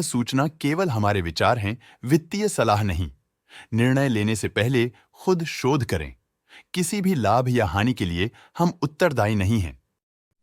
सूचना केवल हमारे विचार हैं, वित्तीय सलाह नहीं। निर्णय लेने से पहले खुद शोध करें। किसी भी लाभ या हानि के लिए हम उत्तरदायी नहीं हैं।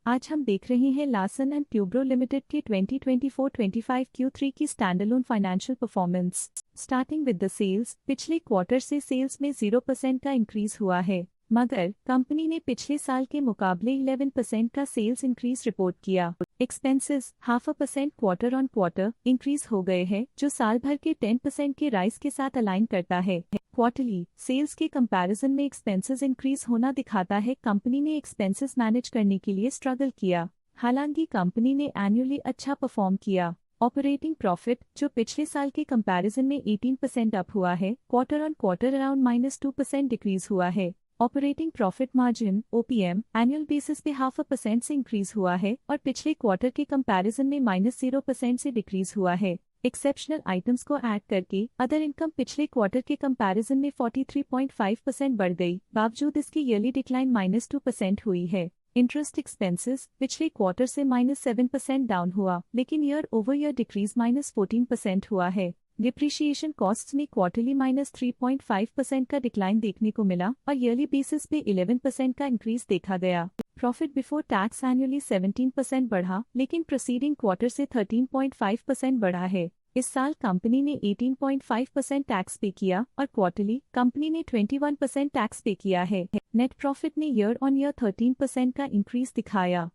आज हम देख रहे हैं लार्सन एंड ट्यूब्रो लिमिटेड के 2024-25 Q3 की standalone financial performance. Starting with the sales, पिछले क्वार्टर से सेल्स में 0% का इंक्रीज हुआ है, मगर कंपनी ने पिछले साल के मुकाबले 11% का सेल्स इंक्रीज रिपोर्ट किया। Expenses 0.5% quarter on quarter increase हो गए हैं, जो साल भर के 10% के राइज के साथ अलाइन करता है। क्वार्टरली सेल्स के कंपैरिजन में एक्सपेंसेस इंक्रीज होना दिखाता है कंपनी ने एक्सपेंसेस मैनेज करने के लिए स्ट्रगल किया। हालांकि कंपनी ने एनुअली अच्छा परफॉर्म किया। ऑपरेटिंग प्रॉफिट, जो पिछले साल के कंपैरिजन में 18% अप हुआ है, quarter on quarter around -2% decrease हुआ है। Operating profit margin OPM annual basis पे 0.5% से इंक्रीज हुआ है और पिछले क्वार्टर के कंपैरिजन में -0% से डिक्रीज हुआ है। एक्सेप्शनल आइटम्स को ऐड करके अदर इनकम पिछले क्वार्टर के कंपैरिजन में 43.5% बढ़ गई, बावजूद इसकी ईयरली डिक्लाइन -2% हुई है। इंटरेस्ट एक्सपेंसेस पिछले क्वार्टर से -7% डाउन हुआ, लेकिन ईयर ओवर ईयर डिक्रीज -14% हुआ है। डिप्रिशिएशन कॉस्ट्स में क्वार्टरली -3.5% का डिक्लाइन देखने को मिला और ईयरली बेसिस पे 11% का इंक्रीज देखा गया। प्रॉफिट बिफोर टैक्स एनुअली 17% बढ़ा, लेकिन प्रीसीडिंग क्वार्टर से 13.5% बढ़ा है। इस साल कंपनी ने 18.5% टैक्स पे किया और क्वार्टरली कंपनी ने 21% टैक्स पे किया है। नेट प्रॉफिट ने ईयर ऑन ईयर 13% का इंक्रीज दिखाया,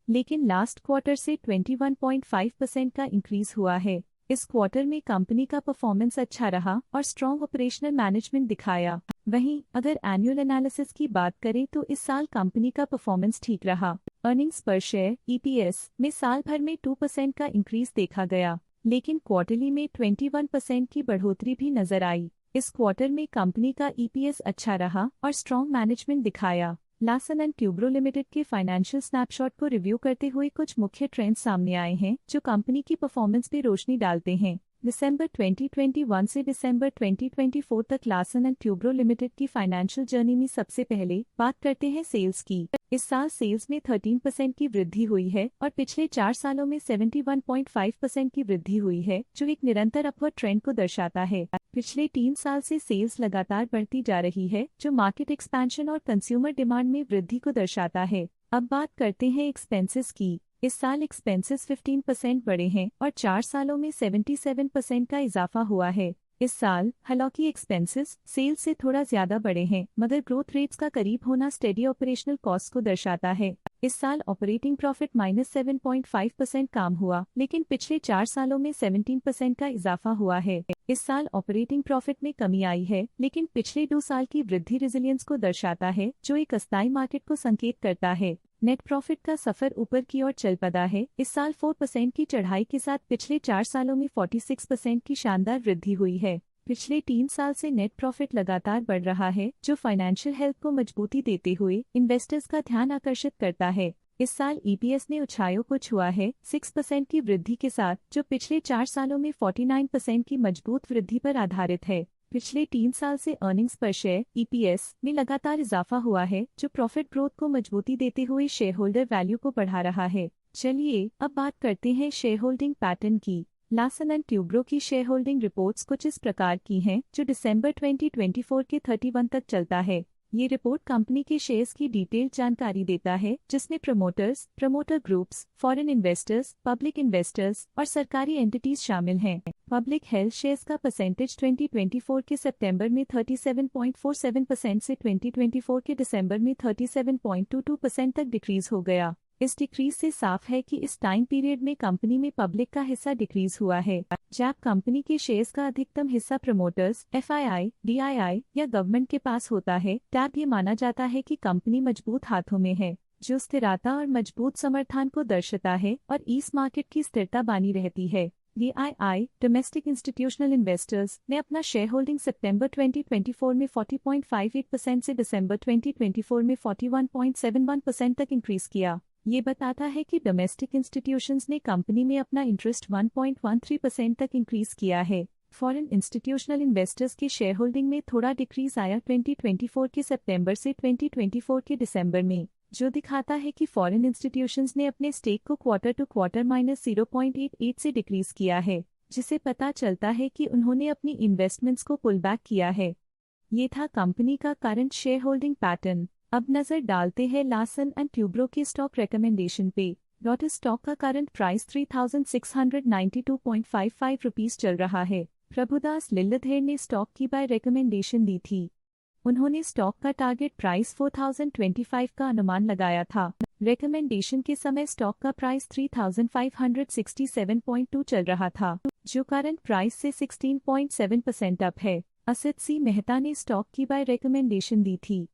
लेकिन लास्ट क्वार्टर से 21.5% का इंक्रीज हुआ है। इस क्वार्टर में कंपनी का परफॉर्मेंस अच्छा रहा और स्ट्रॉन्ग ऑपरेशनल मैनेजमेंट दिखाया। वहीं अगर एनुअल एनालिसिस की बात करें तो इस साल कंपनी का परफॉर्मेंस ठीक रहा। अर्निंग्स पर शेयर EPS में साल भर में 2% का इंक्रीज देखा गया, लेकिन क्वार्टरली में 21% की बढ़ोतरी भी नजर आई। इस क्वार्टर में कंपनी का EPS अच्छा रहा और स्ट्रॉन्ग मैनेजमेंट दिखाया। लार्सन एंड ट्यूब्रो लिमिटेड के फाइनेंशियल स्नैपशॉट को रिव्यू करते हुए कुछ मुख्य ट्रेंड्स सामने आए हैं जो कंपनी की परफॉर्मेंस पे रोशनी डालते हैं। दिसंबर 2021 से दिसंबर 2024 तक लार्सन एंड ट्यूब्रो लिमिटेड की फाइनेंशियल जर्नी में सबसे पहले बात करते हैं सेल्स की। इस साल सेल्स में 13% की वृद्धि हुई है और पिछले 4 सालों में 71.5% की वृद्धि हुई है, जो एक निरंतर अपवर्ड ट्रेंड को दर्शाता है। पिछले 3 साल से सेल्स लगातार बढ़ती जा रही है, जो मार्केट एक्सपेंशन और कंज्यूमर डिमांड में वृद्धि को दर्शाता है। अब बात करते हैं एक्सपेंसेस की। इस साल एक्सपेंसेस 15% बढ़े हैं और 4 सालों में 77% का इजाफा हुआ है। इस साल हालांकि एक्सपेंसेस सेल्स से थोड़ा ज्यादा बढ़े हैं, मगर ग्रोथ रेट्स का करीब होना स्टेडी ऑपरेशनल कॉस्ट को दर्शाता है। इस साल ऑपरेटिंग प्रॉफिट -7.5% काम हुआ, लेकिन पिछले 4 सालों में 17% का इजाफा हुआ है। इस साल ऑपरेटिंग प्रॉफिट में कमी आई है, लेकिन पिछले 2 साल की वृद्धि रेजिलियंस को दर्शाता है, जो एक अस्थायी मार्केट को संकेत करता है। नेट प्रॉफिट का सफर ऊपर की ओर चल पड़ा है। इस साल 4% की चढ़ाई के साथ पिछले 4 सालों में 46% की शानदार वृद्धि हुई है। पिछले 3 साल से नेट प्रॉफिट लगातार बढ़ रहा है, जो फाइनेंशियल हेल्थ को मजबूती देते हुए इन्वेस्टर्स का ध्यान आकर्षित करता है। इस साल EPS ने ऊंचाइयों को छुआ है 6% की वृद्धि के साथ, जो पिछले 4 सालों में 49% की मजबूत वृद्धि पर आधारित है। पिछले 3 साल से अर्निंग्स पर शेयर EPS में लगातार इजाफा हुआ है, जो प्रॉफिट ग्रोथ को मजबूती देते हुए शेयर होल्डर वैल्यू को बढ़ा रहा है। चलिए अब बात करते हैं शेयर होल्डिंग पैटर्न की। लार्सन एंड ट्यूब्रो की शेयर होल्डिंग रिपोर्ट्स कुछ इस प्रकार की हैं, जो दिसंबर 2024 के 31 तक चलता है। ये रिपोर्ट कंपनी के शेयर्स की डिटेल्ड जानकारी देता है, जिसमें promoters, promoter groups, foreign investors, public investors और सरकारी एंटिटीज शामिल हैं। पब्लिक हेल्थ शेयर्स का परसेंटेज 2024 के सितंबर में 37.47% से 2024 के दिसंबर में 37.22% तक डिक्रीज हो गया। इस डिक्रीज से साफ है कि इस टाइम पीरियड में कंपनी में पब्लिक का हिस्सा डिक्रीज हुआ है। जब कंपनी के शेयर्स का अधिकतम हिस्सा प्रमोटर्स, FII, DII या गवर्नमेंट के पास होता है, तब ये माना जाता है कि कंपनी मजबूत हाथों में है, जो स्थिरता और मजबूत समर्थन को दर्शाता है और इस मार्केट की स्थिरता बनी रहती है। DII डोमेस्टिक इंस्टीट्यूशनल इन्वेस्टर्स ने अपना शेयर होल्डिंग सितंबर 2024 में 40.58% से दिसंबर 2024 में 41.71% तक इंक्रीज किया। ये बताता है कि डोमेस्टिक इंस्टीट्यूशंस ने कंपनी में अपना इंटरेस्ट 1.13% तक इंक्रीज किया है। फॉरेन इंस्टीट्यूशनल इन्वेस्टर्स के शेयर होल्डिंग में थोड़ा डिक्रीज आया 2024 के सितंबर से 2024 के दिसंबर में, जो दिखाता है कि फॉरेन इंस्टीट्यूशंस ने अपने स्टेक को क्वार्टर टू क्वार्टर -0.88 से डिक्रीज किया है। जिसे पता चलता है कि उन्होंने अपनी इन्वेस्टमेंट्स को पुल बैक किया है। ये था कंपनी का करंट शेयर होल्डिंग पैटर्न। अब नजर डालते हैं लार्सन एंड ट्यूब्रो की स्टॉक रिकमेंडेशन पे। लोटस स्टॉक का करंट प्राइस 3692.55 रुपीस चल रहा है। प्रभुदास लिल्लाधर ने स्टॉक की बाय रिकमेंडेशन दी थी। उन्होंने स्टॉक का टारगेट प्राइस 4025 का अनुमान लगाया था। रिकमेंडेशन के समय स्टॉक का प्राइस 3567.2 चल रहा था, जो करंट प्राइस से 16.7% अप है। असित सी मेहता ने स्टॉक की बाय रिकमेंडेशन दी थी।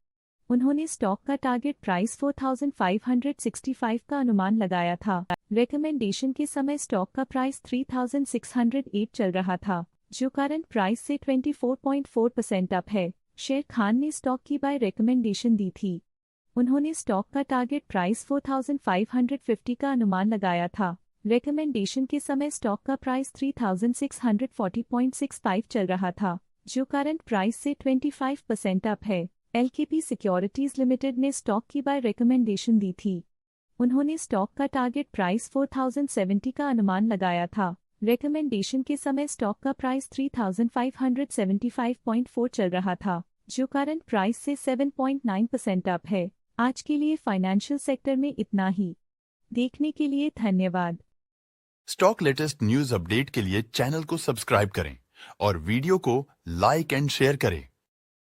उन्होंने स्टॉक का टारगेट प्राइस 4565 का अनुमान लगाया था। रिकमेंडेशन के समय स्टॉक का प्राइस 3608 चल रहा था, जो करंट प्राइस से 24.4% अप है। शेर खान ने स्टॉक की बाय रिकमेंडेशन दी थी। उन्होंने स्टॉक का टारगेट प्राइस 4550 का अनुमान लगाया था। रिकमेंडेशन के समय स्टॉक का प्राइस 3640.65 चल रहा था, जो करंट प्राइस से 25% अप है। एलकेपी सिक्योरिटीज लिमिटेड ने स्टॉक की बाय रिकमेंडेशन दी थी। उन्होंने स्टॉक का टारगेट प्राइस 4070 का अनुमान लगाया था। रिकमेंडेशन के समय स्टॉक का प्राइस 3575.4 चल रहा था, जो करंट प्राइस से 7.9% अप है। आज के लिए फाइनेंशियल सेक्टर में इतना ही। देखने के लिए धन्यवाद। स्टॉक लेटेस्ट न्यूज अपडेट के लिए चैनल को सब्सक्राइब करें और वीडियो को लाइक एंड शेयर करें।